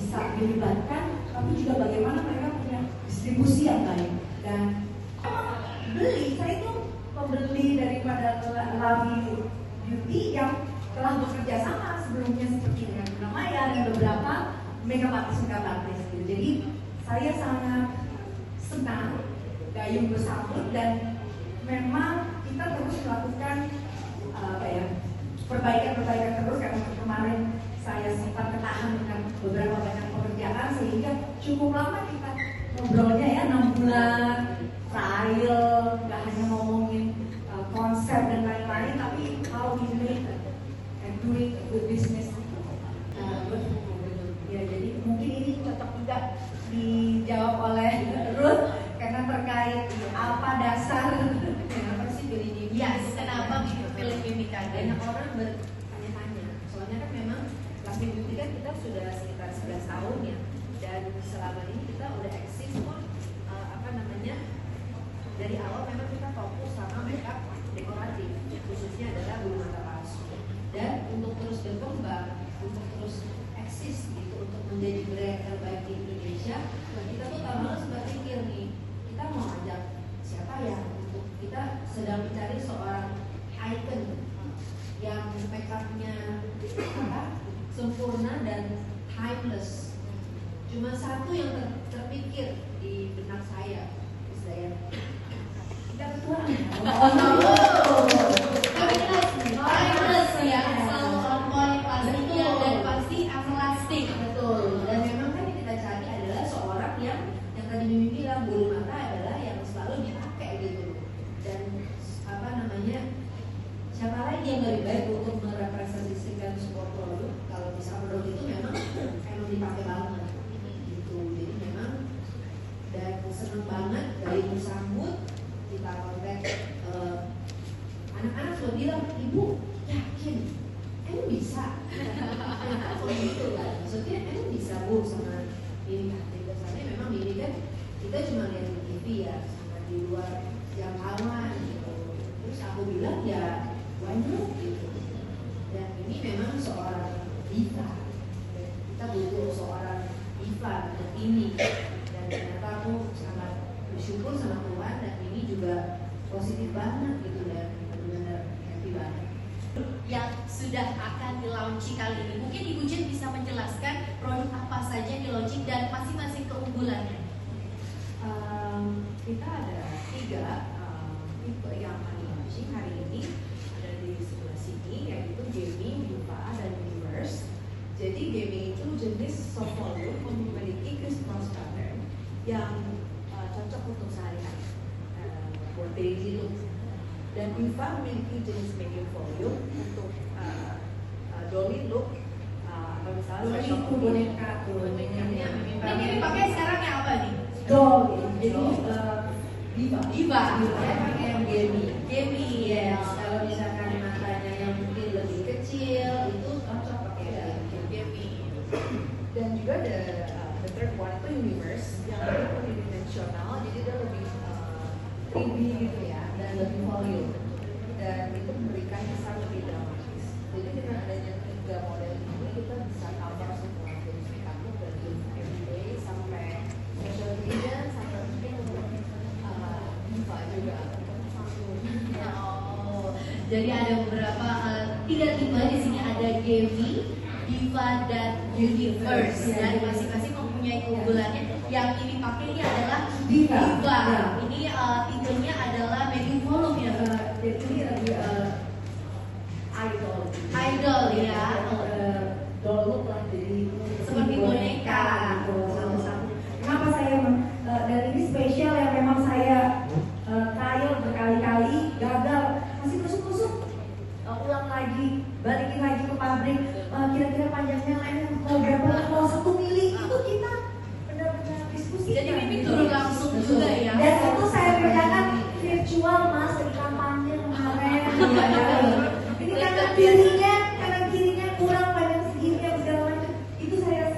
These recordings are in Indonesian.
bisa dilibatkan, tapi juga bagaimana mereka punya distribusi yang baik. Dan beli, saya itu pembeli daripada Lavi Beauty yang telah bekerja sama sebelumnya seperti dengan Luna Maya dan beberapa makeup artist gitu. Jadi saya sangat senang gayung bersambut dan memang kita terus melakukan perbaikan terus, karena kemarin saya sempat ketahan dengan beberapa banyak pekerjaan sehingga cukup lama kita ngobrolnya ya, 6 bulan trial, nggak hanya ngomongin konsep dan lain-lain, tapi how we make and doing a good business. Ya, jadi mungkin ini cocok juga dijawab oleh Ruth karena terkait apa dasar kenapa sih beli di Yes, kenapa pilih Mimika? Banyak orang bertanya-tanya, soalnya kan memang Lavi Beauty kan kita sudah sekitar 11 tahun ya, dan selama ini kita udah eksis pun dari awal memang kita fokus sama makeup dekoratif, khususnya adalah bulu mata palsu. Dan untuk terus berkembang, untuk terus eksis gitu, untuk menjadi brand terbaik di Indonesia, kita tuh harus berpikir nih, kita mau ajak siapa ya? Untuk kita sedang mencari seorang icon yang makeupnya sempurna dan timeless. Cuma satu yang terpikir di benak saya, saya timeless ya, selalu on point pastinya dan pasti everlasting. Betul. Dan memang kan yang kita cari adalah seorang yang tadi Mimi bilang bulu mata adalah yang selalu dipakai gitu. Dan siapa lagi yang lebih baik untuk merepresentasikan sebuah produk kalau bisa produk itu memang dipakai banget gitu. Jadi memang dan seneng banget dari bersambut kita kontak anak-anak sudah bilang, ibu yakin emang bisa gitu kan, maksudnya emang bisa bu sama ini kan, kesannya memang ini kan kita cuma lihat di TV ya, sama di luar jangkauan gitu. Terus aku bilang ya why not gitu, dan ini memang seorang diva, kita butuh seorang diva untuk ini. Dan ternyata aku sangat bersyukur sama Tuhan, dan ini juga positif banget gitu, dan benar-benar happy banget. Yang sudah akan di-launching kali ini, mungkin Ibu Jen bisa menjelaskan produk apa saja yang di-launching dan masing-masing keunggulannya. Kita ada 3 tipe yang akan di-launching hari ini, ada di sebelah sini, yaitu gaming, Diva, dan Universe. Jadi gaming itu jenis soft volume, memiliki crisscross pattern yang cocok untuk sehari-hari, buat daily look. Dan Diva memiliki jenis medium volume untuk dolly look, atau misalnya itu boneka Ini pakai sekarang yang apa nih? doll, jadi Diva. Saya pakai yang Gaming, yes. Kalau misalkan matanya yang mungkin lebih kecil, itu cocok pakai gaming. Dan juga ada the third one itu Universe yang lebih multidimensional, jadi dia lebih 3D gitu ya, dan lebih volume, dan itu memberikan kesan lebih dramatis. Jadi dengan adanya 3 model ini kita bisa cover semua jenis makeup look dari everyday sampai special occasion sampai mungkin untuk Diva juga. Oh, jadi ada beberapa 3 tipe di sini, ada gaming, Diva, dan Universe. Dan masing-masing mempunyai keunggulannya. Yang ini pakai ini adalah Diva. Ini tipenya adalah medium volume ya. Jadi ini lagi Idol ya. Doll look lah, jadi Seperti boneka. Sama-sama. Kenapa saya dan ini spesial yang memang saya trial berkali-kali gagal, masih kusuk-kusuk, ulang lagi, balikin lagi ke pabrik, kira-kira panjangnya mau berapa, mau 1 mili, itu kita benar-benar diskusi. Jadi Mimi turun langsung juga ya. Dan itu saya kerjakan virtual mas dari kampanye kemarin. Ini kanan kirinya kurang panjang segini yang segala macam. Itu saya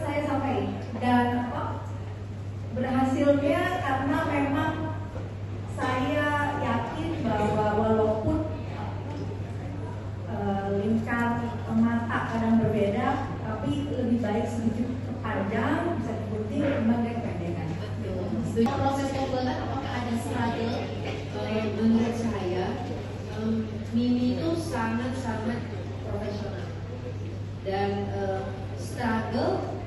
Setuju. Proses pembuatan apakah ada struggle? Menurut saya, Mimi itu sangat-sangat profesional dan struggle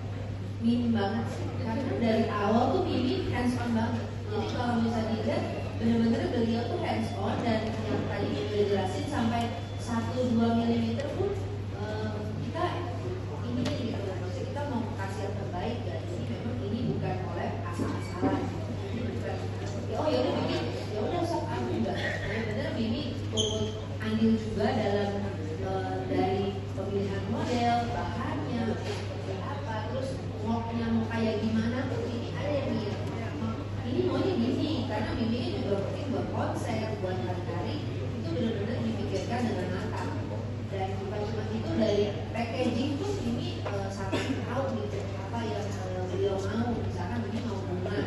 minim banget sih. Karena dari awal tuh Mimi hands on banget. Jadi kalau misalnya dilihat, bener-bener beliau tuh hands on dan yang tadi udah jelasin sampai 1-2 mm pun kita ini gitu. Maksudnya kita mau kasih yang terbaik ya. Jadi memang ini bukan oleh asal-asalan. Bukan oh ya udah bikin ya udah sok aku enggak. Bener-bener Mimi turut andil juga dalam dari pemilihan model, bahannya, seperti apa, terus ngoknya mau kayak gimana tuh ini ada yang ini maunya gini karena Mimi kan juga mungkin buat konsep, buat hari-hari itu benar-benar dipikirkan dengan matang. Dan bukan cuma itu, dari packaging pun Mimi sampai tahu gitu apa yang beliau mau. Misalkan Mimi mau bunga,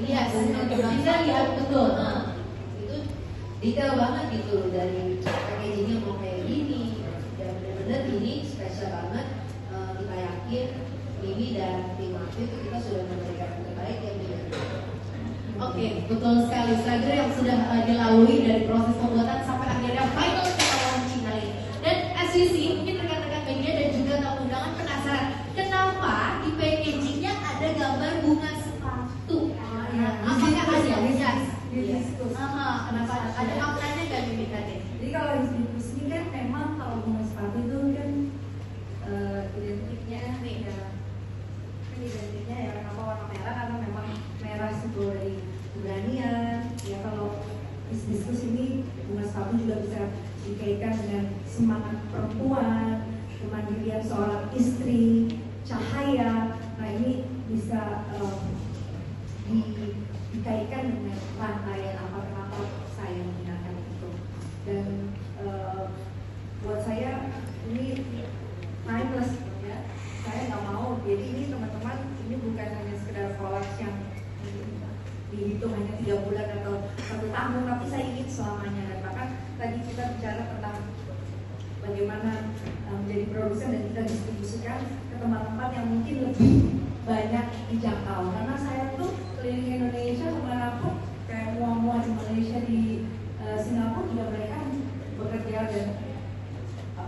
ini Iya, bunga bisa lihat betul. itu detail banget gitu dari packagingnya mau kayak gini. Dan benar-benar ini spesial banget. Kita yakin Mimi dan tim Afif itu kita sudah memberikan yang terbaik yang Oke, betul sekali. Struggle yang sudah dilalui dari proses pembuatan sampai akhirnya final kita launching kali ini. Dan as you see, mungkin rekan-rekan media dan juga tamu undangan penasaran kenapa di packagingnya ada gambar bunga sepatu. Apakah ada? Yes. Kenapa? Ada maknanya nggak Mimi tadi? Jadi kalau Disney ini kan memang kalau bunga sepatu itu kan identiknya nih ya, kan identiknya ya kenapa warna merah karena memang merah simbol dari keberanian. Ya kalau bisnis ini bunga sepatu juga bisa dikaitkan dengan semangat perempuan, kemandirian seorang istri, cahaya. Nah ini bisa dikaitkan dengan rangkaian apa saya menggunakan itu. Dan buat saya ini timeless ya. Saya nggak mau. Jadi ini teman-teman, ini bukan hanya sekedar collage yang dihitung hanya 3 bulan atau 1 tahun, tapi saya ingin selamanya. Dan bahkan tadi kita bicara tentang bagaimana menjadi produsen dan kita distribusikan ke tempat-tempat yang mungkin lebih banyak dijangkau. Karena saya tuh keliling Indonesia kemanapun, kayak mua-mua di Malaysia, di Singapura juga mereka bekerja dan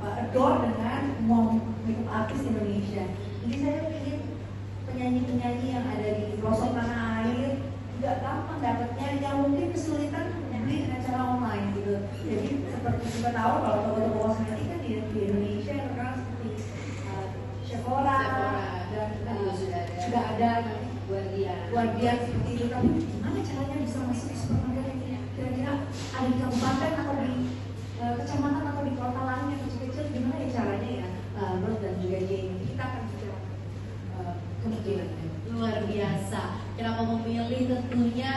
adore dengan makeup artis Indonesia. Jadi saya ingin penyanyi-penyanyi yang ada di pelosok tanah air nggak gampang dapatnya, yang mungkin kesulitan beli dengan cara online gitu. Jadi seperti kita tahu kalau toko-toko kosmetik kan di Indonesia yang terkenal seperti Sephora dan sudah ada Guardian seperti itu. Tapi gimana caranya bisa masuk ke supermarket ini? Kira-kira ada di kabupaten atau di kecamatan atau di kota lain yang kecil-kecil, gimana ya caranya ya? Rose dan juga Jamie, kita akan bicara kemungkinannya. Luar biasa. Kenapa memilih tentunya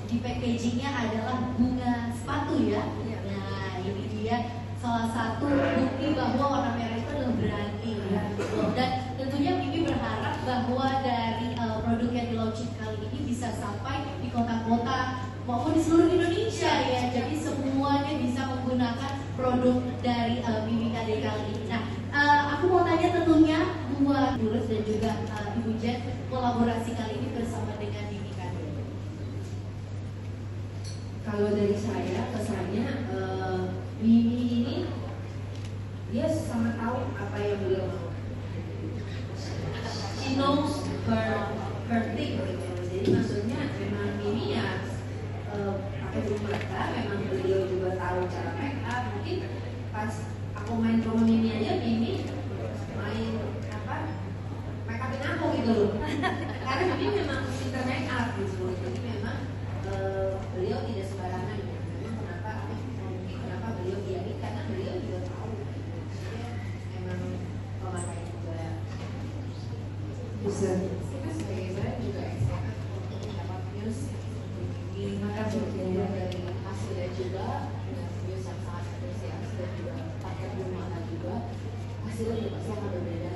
di packagingnya adalah bunga sepatu ya? Nah ini dia salah satu bukti bahwa warna merah itu adalah berani ya. Dan tentunya Mimi berharap bahwa dari produk yang di launching kali ini bisa sampai di kota-kota maupun di seluruh Indonesia ya. Jadi semuanya bisa menggunakan produk dari Mimi Kade kali ini. Nah, aku mau tanya tentunya buat Lurus dan juga Ibu Jen, kolaborasi kali ini bersama dengan Mimi Kade. Kalau dari saya kesannya Mimi ini dia sangat tahu apa yang beliau mau. She knows her thing gitu. Jadi maksudnya memang Mimi ya pakai bulu mata, memang beliau juga tahu cara make up. Mungkin pas aku main rumah Mimi aja, Mimi main make upin aku gitu loh. Karena Mimi memang pintar make up gitu. Jadi memang beliau tidak sembarangan ya. Memang kenapa beliau diani, karena beliau juga tahu. Dia memang memakai juga bisa. Kita sebagai saya juga excited untuk mendapat news ini, maka berjaya dari hasilnya juga dengan news yang sangat apresiasi dan juga pakai rumah juga hasilnya juga pasti akan berbeda.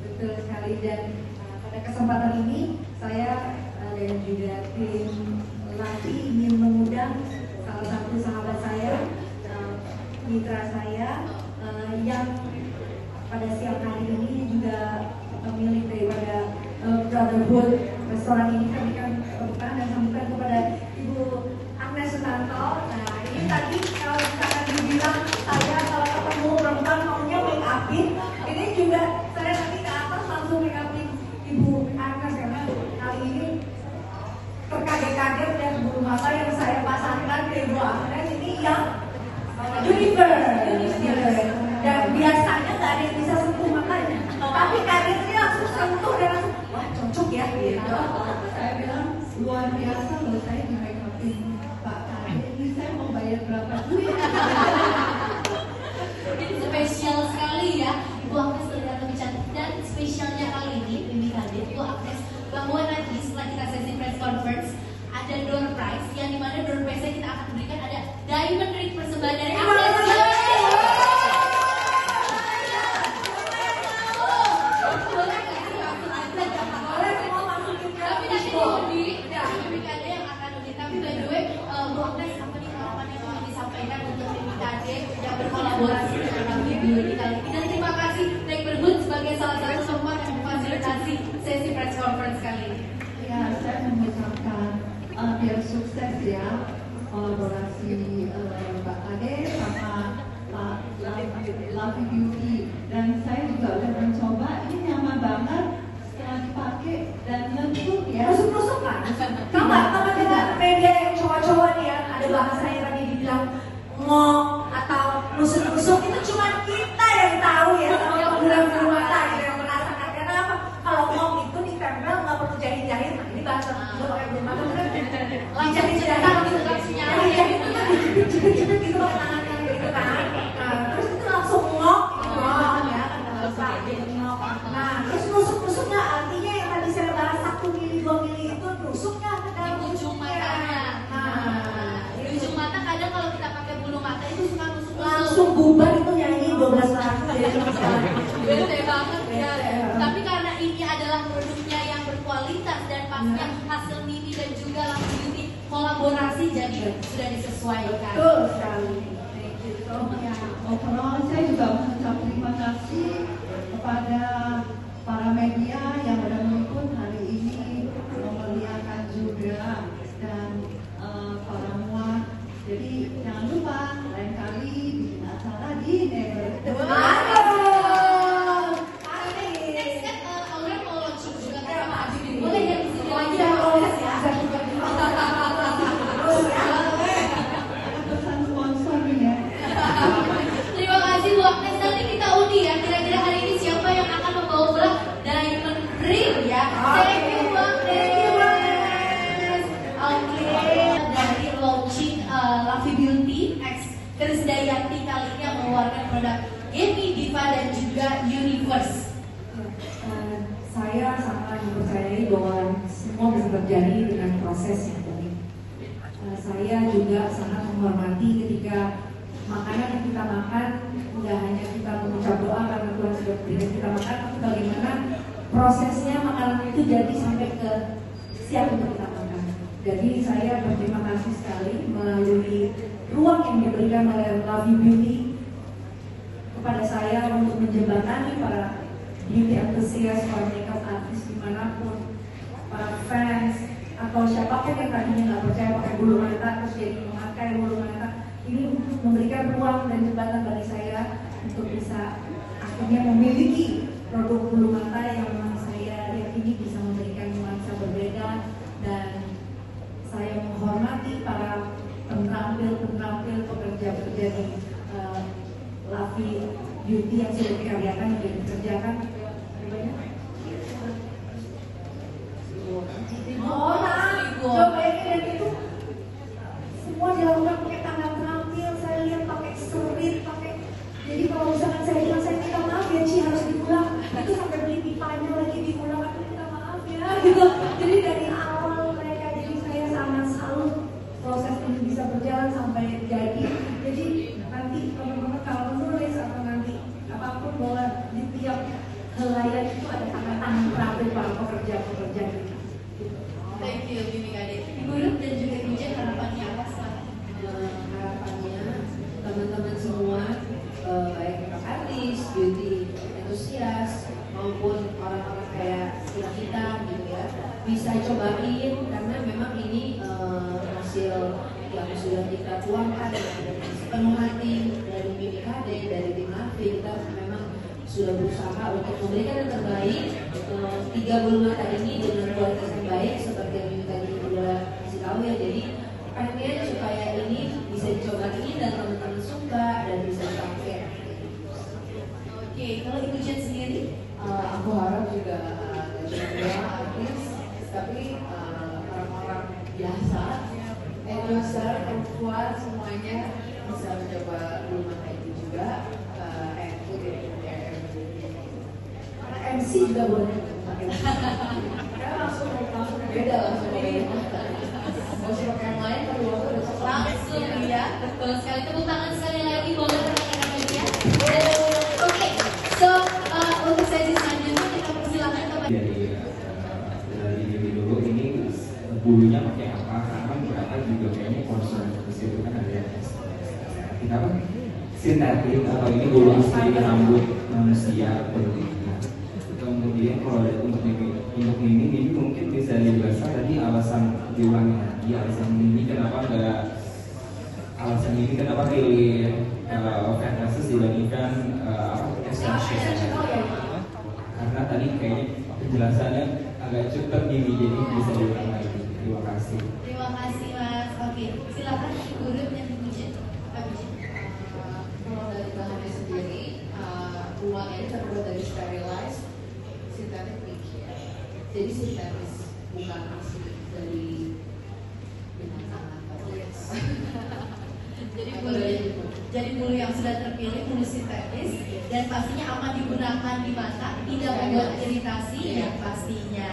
Betul sekali. Dan pada kesempatan ini saya dan juga tim Laki ingin mengundang salah satu sahabat saya, mitra saya yang pada siang hari ini juga pemilik daripada Brotherhood restoran ini. Kami kan maka yang saya pasangkan di Ibu Agnes ini yang universe gitu ya. Dan biasanya nggak ada yang bisa sentuh makanya, tapi kali ini langsung sentuh dan langsung wah cocok ya gitu. Saya bilang luar biasa loh, saya di make upin Pak Kade ini, saya mau bayar berapa duit? Ini spesial sekali ya, Ibu Agnes terlihat lebih cantik. Dan spesialnya kali ini, Mimi Kade, Ibu Agnes, bahwa nanti setelah kita sesi press conference ada door prize, yang dimana door prize kita akan berikan ada diamond ring persembahan dari Agnes. Berkolaborasi dengan Beauty kali ini, dan terima kasih Neighborhood sebagai salah satu tempat yang memfasilitasi sesi press conference kali ini. Ya, saya mengucapkan biar sukses ya kolaborasi Mbak Kade sama Lovely Beauty, dan saya juga udah mencoba, ini nyaman banget setelah dipakai dan lembut ya. Nusuk-nusuk kan? Kalau kita media yang cowok-cowok nih ya, ada bahasanya tadi dibilang ngong atau nusuk-nusuk, itu cuma kita yang tahu ya, sama bulan-bulan mata gitu yang merasakan. Karena apa? Kalau ngong itu ditempel nggak perlu jahit-jahit. Nah, ini bahasa gue pakai belum mata bener. Dijahit-jahit gitu kan? Jahit-jahit itu kan dijepit-jepit gitu pakai tangannya gitu kan. Nah, terus itu langsung ngong ya, kan nggak usah gitu ngong. Nah, terus nusuk-nusuknya artinya yang tadi saya bahas 1 mili 2 mili itu nusuknya ke dalam Ujung matanya. Di ujung mata kadang kalau kita pakai bulu mata itu suka nusuk langsung bubar itu nyanyi 12 lagu ya. Bete banget ya. Tapi karena ini adalah produknya yang berkualitas dan pastinya hasil Mimi dan juga Lovely Beauty kolaborasi, jadi sudah disesuaikan. Betul sekali. Gitu. Ya, overall saya juga mengucap terima kasih kepada para media yang sudah meliput hari ini, memeriahkan juga, dan para muat. Jadi jangan lupa lain kali bikin acara di Neighborhood. Aduh. Next kan Aura mau launching juga kan sama Adi. Boleh ya di sini lagi Bisa ya. tulis ya. Terus ya. Pesan sponsor ya. Terima kasih Bu Agnes. Nanti kita undi ya. Kira-kira hari ini siapa yang akan membawa pulang diamond ring ya. Thank you Bu Agnes. Oke. Dari launching Lovely Beauty X Krisdayanti kali ini yang mengeluarkan produk Gemi, Diva dan juga Universe. Saya sangat mempercayai bahwa semua bisa terjadi dengan proses yang baik. Saya juga sangat menghormati ketika makanan yang kita makan tidak hanya kita mengucap doa karena Tuhan sudah berikan kita makan, tapi bagaimana prosesnya makanan itu jadi sampai ke siap untuk kita makan. Jadi saya berterima kasih sekali melalui ruang yang diberikan oleh Lovely Beauty kepada saya untuk menjembatani para beauty enthusiast, para makeup artist dimanapun, para fans atau siapapun yang tadinya nggak percaya pakai bulu mata terus jadi memakai bulu mata, ini memberikan ruang dan jembatan bagi saya untuk bisa akhirnya memiliki produk bulu mata yang memang saya yakini bisa memberikan nuansa berbeda. Dan saya menghormati para penampil pekerja-pekerja di Lovely Beauty yang sudah dikaryakan, yang sudah dikerjakan. Cobain itu semua dilakukan pakai tangan terampil. Saya lihat pakai serit, pakai. Jadi kalau misalkan saya bilang saya minta maaf ya Ci harus diulang, itu sampai beli pipanya lagi diulang, aku minta maaf ya gitu. Jadi dari awal mereka, jadi saya sangat salut proses ini bisa berjalan sampai jadi. Jadi nanti teman-teman kalau menulis atau nanti apapun bahwa di tiap helaian itu ada tangan-tangan terampil para pekerja-pekerja kita. Thank you Mimi Kade. Ibu Ruth dan juga Ijen, harapannya apa sekarang? Harapannya teman-teman semua baik makeup artis, beauty entusias maupun orang-orang kayak kita gitu ya bisa cobain, karena memang ini hasil yang sudah kita tuangkan dengan sepenuh hati dari Mimi Kade, dari tim Lovely. Kita memang sudah berusaha untuk memberikan yang terbaik. 3 bulu mata ini dengan kualitas yang baik seperti yang Mimi tadi sudah kasih tahu ya. Jadi pengen supaya ini bisa dicobain dan teman-teman suka dan bisa dipakai. Oke, kalau Ibu Jen sendiri? Aku harap juga gak cuma dua artis, tapi orang-orang biasa, user, perempuan semuanya bisa mencoba Bulu Mata itu juga. And put it in their karena MC juga boleh pakai. Karena langsung beda langsung pakai mata. Mau sih pakai yang lain tapi waktu udah sok Langsung ya, betul sekali. Tepuk tangan sekali lagi boleh rekan-rekan media. Oke, so untuk sesi selanjutnya kita persilakan kepada dari dulu ini bulunya pakai apa? Karena beberapa juga kayaknya concern di situ kan ada yang kita apa? Sintetik atau ini bulu asli rambut manusia seperti itu. Kemudian kalau untuk ini mungkin bisa dijelaskan tadi alasan diulangi lagi alasan ini kenapa pilih Fantastis dibandingkan extension karena tadi kayaknya penjelasannya agak cepat gini jadi bisa diulang lagi. Terima kasih. Terima kasih Mas. Oke, silakan Ibu Ruth dan Ibu Jen. Kalau dari bahannya sendiri, uang ini terbuat dari sterilized synthetic ink. Jadi sintetis, bukan asli dari binatang atau Jadi bulu yang sudah terpilih bulu sintetis dan pastinya aman digunakan di mata, tidak membuat iritasi yang pastinya.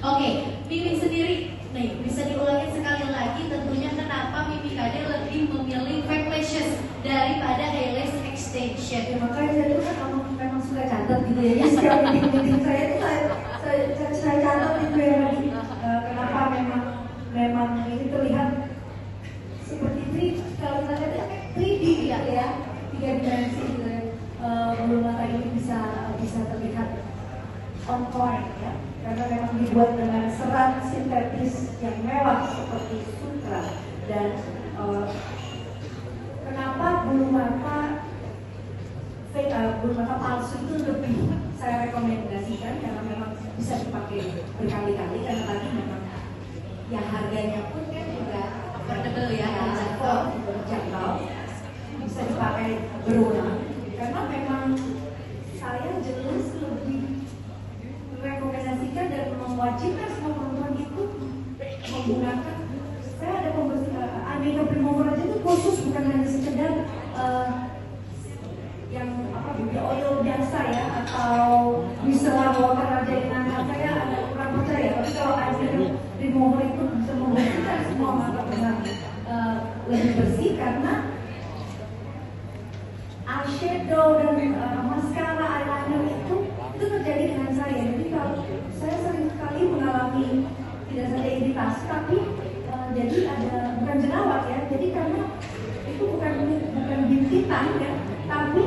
Oke, Mimi sendiri, nih bisa diulangi sekali lagi tentunya kenapa Mimi Kade lebih memilih fake lashes daripada eyelash extension. Ya, makanya saya itu kan memang suka catat gitu ya. Jadi setiap meeting saya itu saya catat itu ya lagi. Kenapa memang ini terlihat seperti 3D, kalau kita lihat kayak 3D gitu ya, 3 dimensi gitu ya. Bulu mata ini bisa terlihat on point ya, karena memang dibuat dengan serat sintetis yang mewah seperti sutra. Dan kenapa bulu mata palsu itu lebih saya rekomendasikan karena memang bisa dipakai berkali-kali karena tadi memang ya harganya pun kan juga Affordable ya, terjangkau, bisa dipakai berulang karena memang saya jelas lebih merekomendasikan dan mewajibkan semua perempuan itu menggunakan. Saya ada makeup remover aja itu khusus, bukan hanya sekedar yang baby oil biasa ya atau micellar water aja yang angkat. Saya agak kurang percaya, tapi kalau makeup remover itu bisa membersihkan semua mata dengan lebih bersih karena eyeshadow dan mascara eyeliner itu terjadi dengan saya. Jadi kalau saya sering sekali mengalami tidak saja iritasi tapi jadi ada bukan jerawat ya. Jadi karena itu bukan bintitan ya, tapi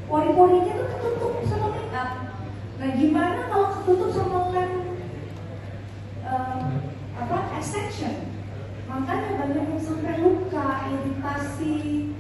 pori-porinya itu ketutup sama makeup. Nah gimana kalau ketutup sama lem extension? Makanya banyak yang sampai luka, iritasi,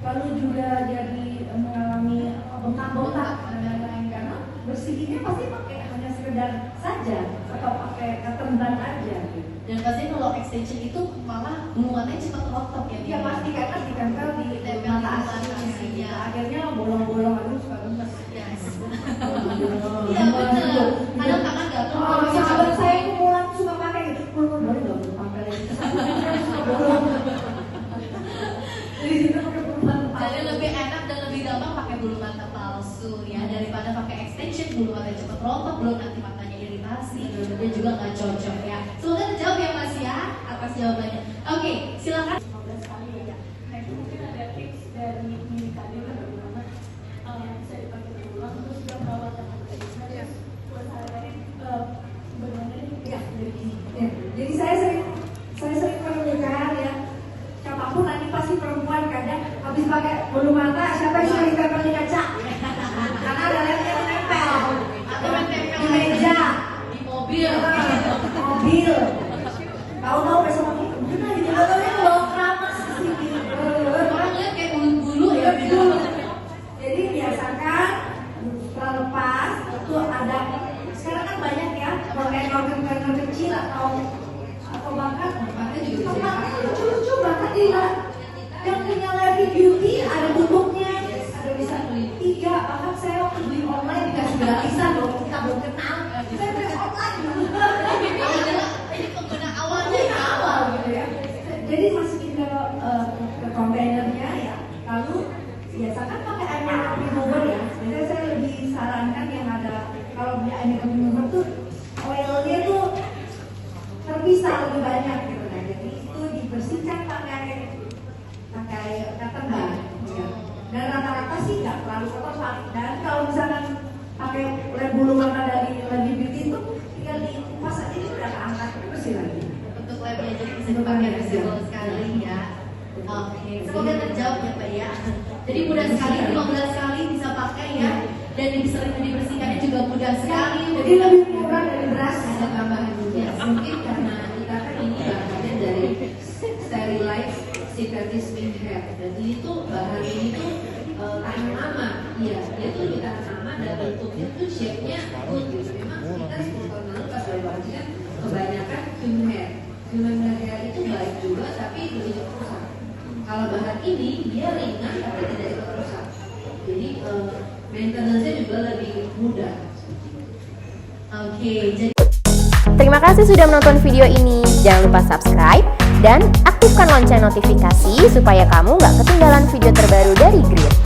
lalu juga jadi mengalami bengkak-bengkak dan lain-lain karena bersihinnya pasti pakai hanya sekedar saja atau pakai cotton bud aja. Dan pasti kalau extension itu malah bulu matanya cepat rontok ya. Ya pasti karena ditempel di mata aslinya. Akhirnya bolong-bolong aduh suka gemes. Yes. Iya benar. Kadang tangan gatel. Sahabat saya kumulan suka pakai gitu. Boleh dong pakai lagi. Jadi kita pakai bulu mata. Jadi lebih enak dan lebih gampang pakai bulu mata palsu ya daripada pakai extension, bulu mata cepat rontok, belum nanti matanya iritasi dan juga nggak cocok ya. Semoga terjawab ya Mas ya atas jawabannya. Oke, silakan. 15 kali ya. Nah itu mungkin ada tips dari Mimi Kade bagaimana bisa dipakai berulang terus juga perawatan terus buat sehari-hari bagaimana ini Ya, jadi saya sering menemukan ya, siapapun nanti pasti perempuan kadang habis pakai bulu mata siapa yang sudah ditempel di kaca karena ada lemnya menempel Atau menempel di meja, di mobil. mobil, tahu-tahu besok lagi benar gitu atau yang bawa keramas ke sini. Orang lihat kayak bulu-bulu ya. Jadi biasakan setelah lepas itu ada, sekarang kan banyak ya pakai organ kecil atau bahkan Tempatnya juga bisa tempatnya lucu tidak. Yang punya Levi Beauty ada tutupnya, ada bisa beli 3. Bahkan saya waktu beli online dikasih gratisan dong, kita belum kenal. Saya beli online. Ini pengguna awalnya ya. Awal gitu ya. Jadi masukin ke kontainernya ya. Lalu biasakan pakai air makeup remover ya. Biasanya saya lebih sarankan yang ada kalau punya air makeup remover tuh oilnya tuh terpisah lebih banyak gitu kan. Jadi itu dibersihkan pakai cotton bud. Ya. Dan rata-rata sih nggak terlalu kotor Pak. Dan kalau misalkan pakai lem bulu mata dari Levi Beauty itu tinggal dikupas aja itu udah keangkat bersih lagi. Untuk labnya jadi bisa dipakai visible sekali ya. Oke, semoga terjawab ya Pak ya. Jadi mudah sekali, 15 kali bisa pakai ya. Dan sering dibersihkannya juga mudah sekali. Jadi lebih murah dari beras. Ada tambahan juga, mungkin karena kita kan ini bahannya dari Sterilize Synthetic Skin Hair. Dan ini tuh bahan ini tuh tahan lama. Iya, dia tuh lebih tahan lama dan bentuknya tuh shape-nya good gitu. Memang kita 10 tahun lalu pas baru kan kebanyakan human hair. Human hair itu baik juga tapi lebih cepat rusak. Kalau bahan ini dia ringan tapi tidak cepat rusak. Jadi maintenance-nya juga lebih mudah. Oke, jadi Terima kasih sudah menonton video ini. Jangan lupa subscribe dan aktifkan lonceng notifikasi supaya kamu nggak ketinggalan video terbaru dari Grid.